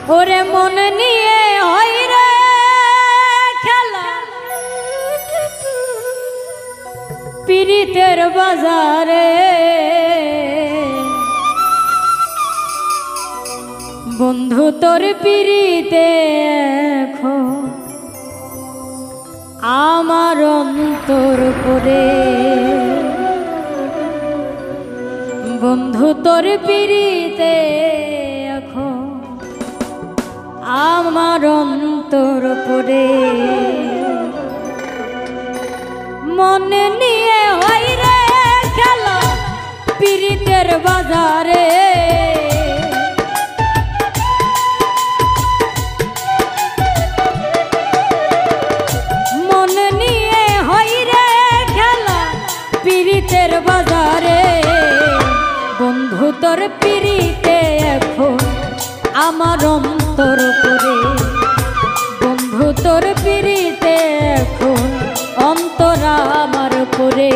ওরে মন নিয়ে হয় রে খেলা পীড়িতের বাজারে বন্ধু তোর পীড়িতে এখন আমার অন্তর করে বন্ধু তোর পীড়িতে এখন আমার অন্তর করে মনে নিয়ে হয় রে খেলা পীড়িতের বাজারে মনে নিয়ে হয় রে খেলা পীড়িতের বাজারে বন্ধু তোর পীড়িতে এখন আমার অন্তর করে বন্ধু তোর পীড়িতে এখন অন্তর আমার করে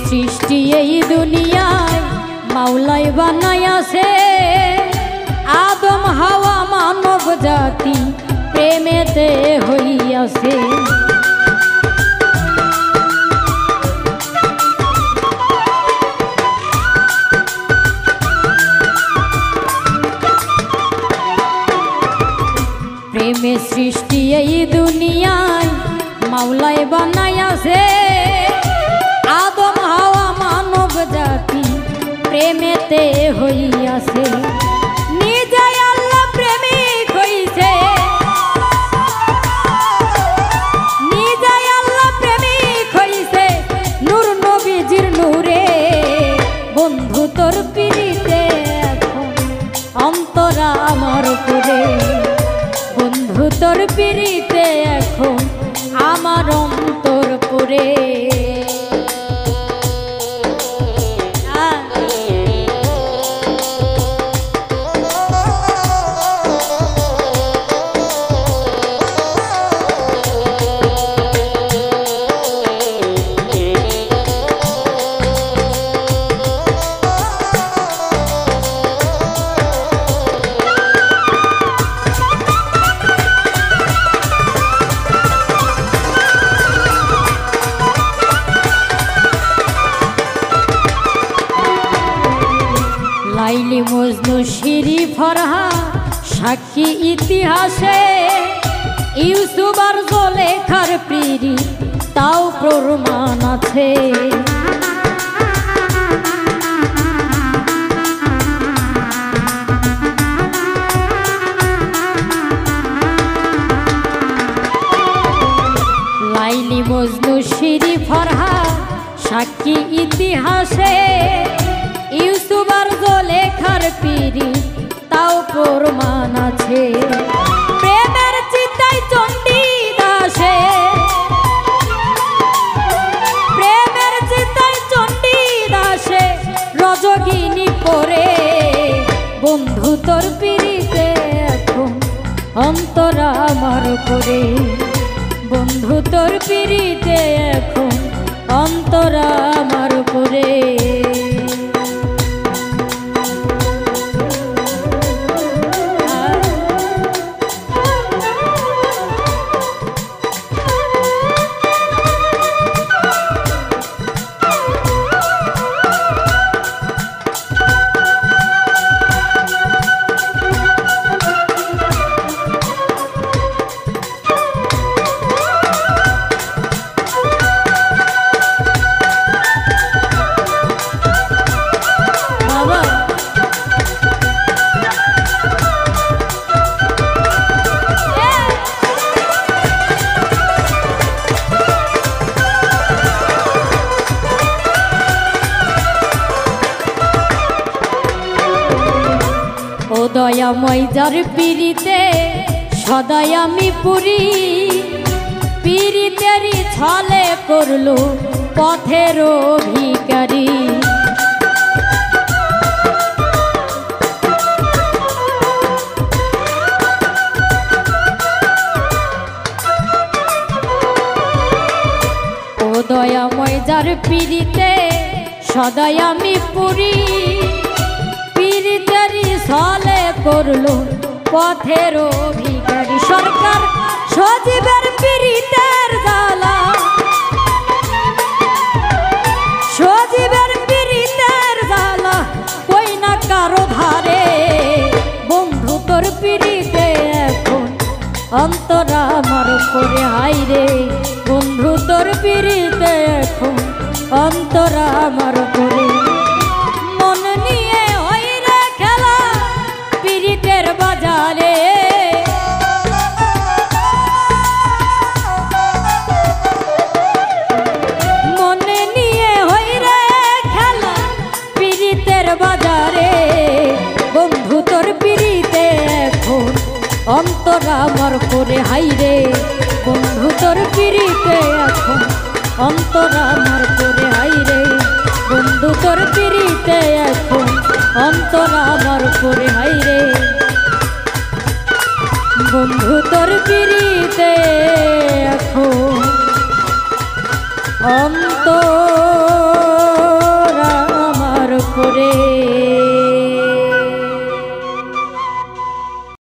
সৃষ্টি এই দুনিয়ায় মাওলাই বানাইয়াছে আদম হাওয়া মানব জাতি প্রেমেতে হইয়াছে প্রেমে সৃষ্টি এই দুনিয়ায় মাওলাই বানাইয়াছে আদম হাওয়া মানব জাতি প্রেমেতে হইয়াছে নিজে আল্লাহ প্রেমিক হইছে নিজে আল্লাহ প্রেমিক হইছে নূর নবীজির নূরে বন্ধু তোর পীড়িতে এখন অন্তর আমার করে বন্ধু তোর পীড়িতে এখন আমার অন্তর করে লাইলি মজনু শিরি ফরহা সাক্ষী ইতিহাসে ইউসুফ আর জুলেখার প্রিরি তাও প্রমাণ আছে লাইলি মজনু শিরি ফরহা সাক্ষী ইতিহাসে ইউসুফ আর জুলেখার পীড়ি তাও প্রমাণ আছে প্রেমের চিতায় চণ্ডী দাসে প্রেমের চিতায় চণ্ডী দাসে রজগিনী করে বন্ধু তোর পীড়িতে এখন অন্তর আমার করে বন্ধু তোর পীড়িতে এখন অন্তর আমার করে দয়াময় যার পিরিতে সদাই আমি পুরি, পিরিতেরই ছলে করলো পথের ভিখারি। ও দয়াময় যার পিরিতে সদাই আমি পুরি, পিরিতেরই ছলে করলো পথের ভিখারি। সরকার সজীবের পিরিতের জ্বালা, সজীবের পিরিতের জ্বালা কই না কারো ধারে। বন্ধু তোর পিরিতে এখন অন্তর আমার করে হাইরে, বন্ধু তোর পিরিতে এখন অন্তর আমার করে। মন নিয়ে হইরে খেলা পিরিতের বাজারে, মনে নিয়ে হইরে খেলা পিরিতের বাজারে। বন্ধু তোর পিরিতে এখন অন্তর আমার করে হাইরে, বন্ধু তোর পিরিতে এখন অন্তর আমার করে হাইরে, বন্ধু তোর পিরিতে এখন অন্তর আমার করে হাইরে, বন্ধু তোর পিরিতে এখন অন্তর